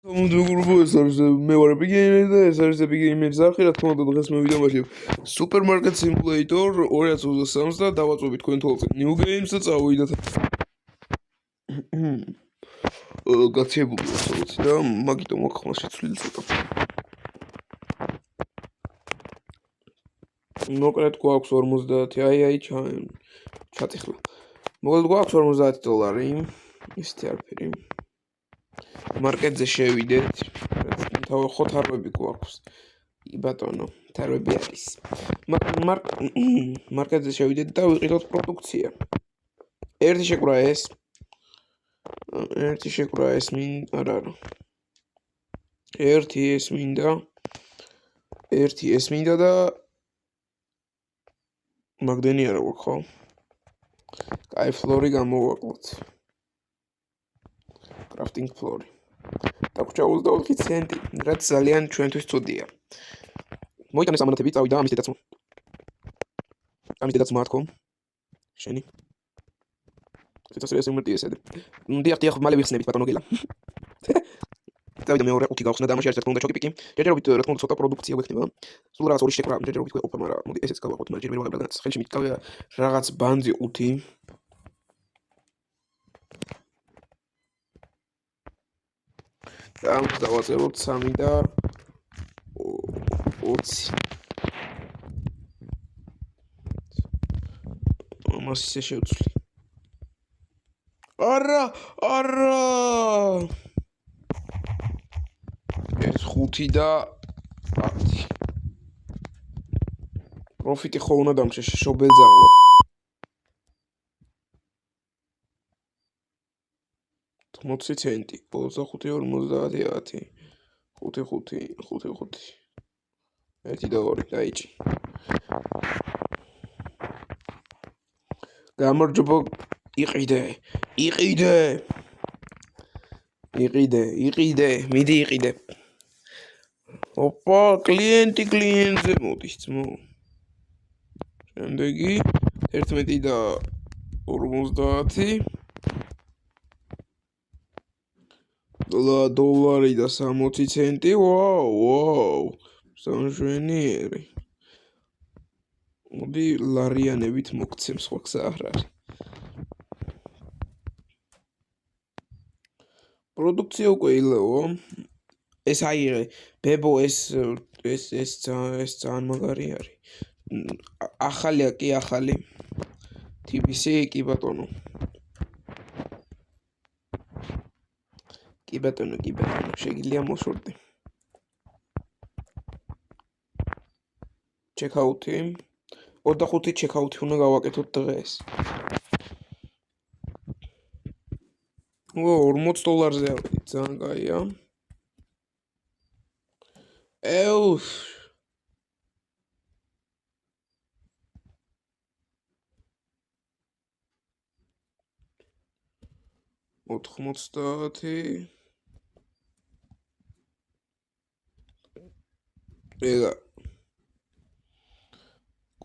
ეს არის მე ვარ Epic და ეს არის Epic Games არხი, რა თქმა უნდა დღეს მე ვიდამაშებ Supermarket Simulator 2023 და დავაწვევი თქვენ თვალზე New Games და წავიდეთ. გაცებული ვარ და მაგიტომ აქ ხმა შეცვლილი ცოტა. მოკლედ გვაქვს 50, აი ჩატიხლა. მოკლედ გვაქვს $50. ისეთი არაფერი. მარკეტზე შევიდეთ. თავი ხო თარვები გვაქვს. ბატონო, თარვები არის. მარკეტზე შევიდეთ და ვიყიდოთ პროდუქცია. ერთი შეკრა ეს არა. ერთი ეს მინდა და მაგდენი არა გვაქვს, ხო? კაი ფლორი გამოვაკლოთ. Crafting floor. Დაგვჭა 24 ცენტი, რაც ძალიან ჩვენთვის ცუდია. მოიტანე სამანათები, წავიდა ამის დედაც. მართქო. შენი. ეს უმეტი ესედა. დიახ, მალე ვიხსნებით ბატონო გელა. წავიდა მეორე 5 გავხსნა და ამაში არის რა თქმა უნდა ჩოკიპიკი. ჯერჯერობით რა თქმა უნდა ცოტა პროდუქცია გვექნება. სულ რაღაც ორი შეკრა, ჯერჯერობით გვეყოფა, მაგრამ მოდი ესეც გავაყოთ, მაგრამ ჯერ ვერ ვაგებ რაღაც ხელში მითქავია რაღაც ბანძი 5. და ამას დავაწეროთ 3 და 20. ამას ისე შევცვლი. არა! ეს 5 და 10. პროფიტი ხო უნდა დამჭე შობელძაღლა. 80 ცენტი, 25, 50, 5. 1 და 2 დაიჭი. გამარჯობა, იყიდე, მიდი იყიდე. ოპა, კლიენტზე მოდის ძმო. შემდეგი 11 და 50. $1 და 60 ცენტი. ვაუ. სამშვენიერი. მოდი ლარიანებით მოგცემ, სხვა გზა არ არის. პროდუქცია უკვე ილეო. ეს აიღე, ბებო ეს ძალიან მაგარი არის. ახალია კი ახალი. TBC კი ბატონო. კი ბატონო, შეგიძლია მოშორდე. ჩეკაუთი. 25 ჩეკაუთი უნდა გავაკეთოთ დღეს. $40-ზე ავიდით, ძალიან კაია. ეუს. $80. ეგა.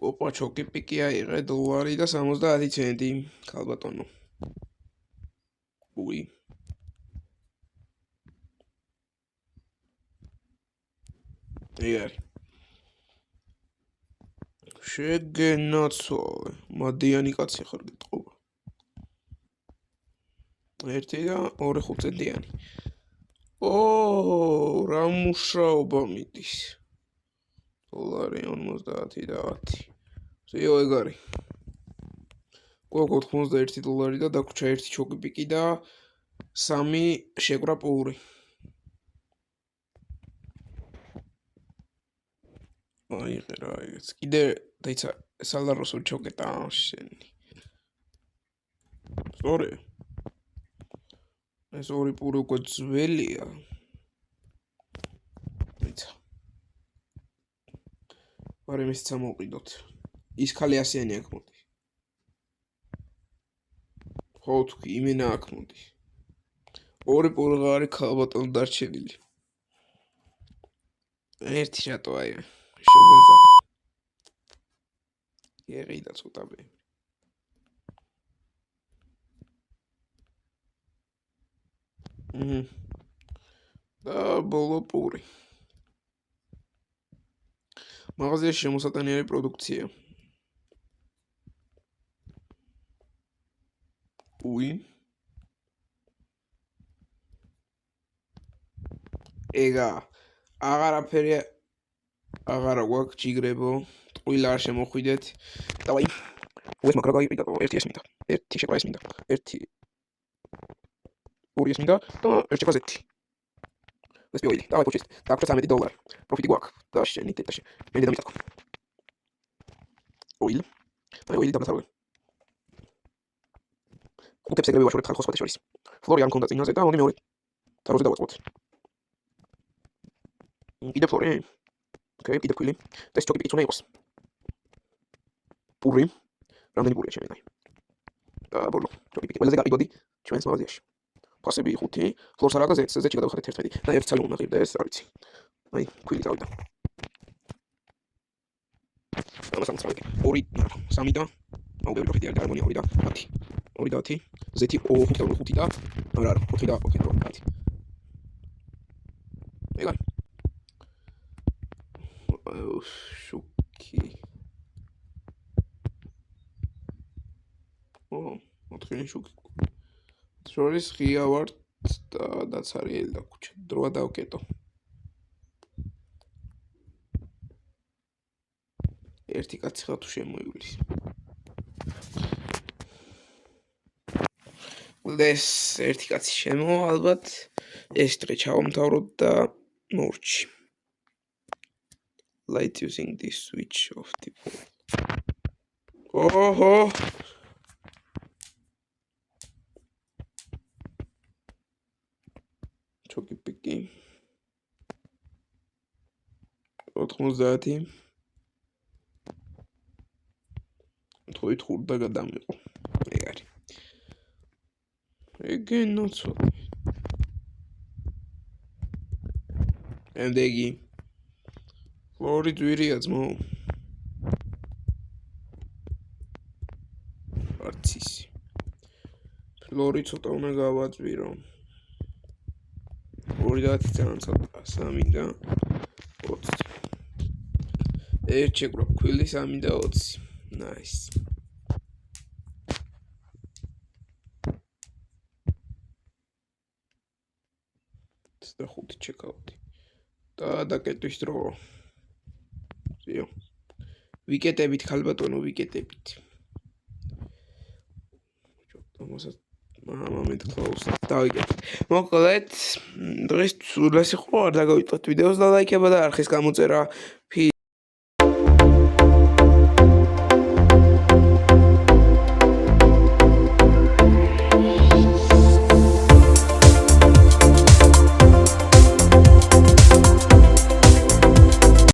ოპა ჩოკიპიკი აიღე $1 და 70 ცენტი, ქალბატონო. უი. ეგარი. შეგენაცვალე, მადიანი კაცი ხარ გეტყობა. 1 და 2 ცენტიანი. რა მუშაობა მიდის. $50 და 10. ზეო ეგარი. გვაქვს $81 და დაგვრჩა 1 ჩოკიპიკი და 3 შეკრა პური. აიღე რა ეს. კიდე დაიცა სალაროსო ჩოკეტა შენი. სწორი. ეს ორი პური უკვე ძველია. დაიცა. ვარ იმის წამოვყიდოთ. ის ხალი ასიანი აქ მოდის. ხო თქვი, იმენა აქ მოდის. ორი პურღარი ქალბატონო დარჩენილი. ერთი რატო აი შობელძა. ერიდა ცოტა ბე. და ბოლო პური. მაღაზიაში შემოსატანიანი პროდუქცია. უი. ეგა. აღარაფერი აღარა გვაქვს ჯიგრებო. ტყუილა არ შემოხვიდეთ. დავაი. უეს მაგრა გაიყიდა. ერთი ეს მინდა. ერთი შეყვა ეს მინდა. ერთი. ორი ეს მინდა და ერთი შეყვა ზეთი. ეს პიოილი. დავაი პოჩის. დაგვჭირდა $13. პროფიტი გვაქვს. და შენი თეთრში. მე დამიტაკო. ოილ. და ოილი დამთავრე. ხუთებს ეგრევე ვაშორებ ხალხოს სხვათა შორის. ფლორი არ მქონდა წინაზე და მოდი მეორე. თაროზე დავაწყოთ. კიდე ფლორი. ოკეი, კიდე ფილი. და ეს ჩოკი პიკიც უნდა იყოს. პური. რამდენი პურია ჩემი? და ბოლო. ჩოკი პიკი. ყველაზე გაყიდოდი ჩვენს მაღაზიაში. ფასები 5, ფლორს არა და ზეთზე გადავხარეთ 11 და ერთ ცალი უნდა ღირდა ეს, არ ვიცი. აი, ქვილი წავიდა. ამასთან წავიდი. 2, 3 და აუ ბევრი პროფიტი არის და harmonia 2 და 10. 2 და 10. ზეთი 5 და 5 და არა, 4 და 4 და 10. ეგარ. შუქი. ოთხი შუქი. შორის ღია ვარ და დაცარიელი და ქუჩა. დროა დავკეტო. ერთი კაცი ხა თუ შემოივლის. ეს ერთი კაცი შემო ალბათ ეს დღე ჩავამთავროთ და მორჩი. Light using this switch of the wall. ოჰო ჩოკი პიკი 90 თოი ხურდა გადამიყო ეგ არის ეგენო ცოტა ემდეგი ფლორი ძვირია ძმო არცის ფლორი ცოტა უნდა გავაძვირო 2 და 10 ძალიან ცოტა 3 და 20 ერთ შეგვρα ქვილი 3 და 20 nice და 5 ჩეკაუტი და დაკეტვის დრო ზიო ვიკეტებით ხალბატონო ვიკეტებით ჩოტომოსაც მომენტ close დავიკეთე მოკლედ დღეს სულ ეს იყო არ დაგავიწყოთ ვიდეოს და ლაიქება და არხის გამოწერა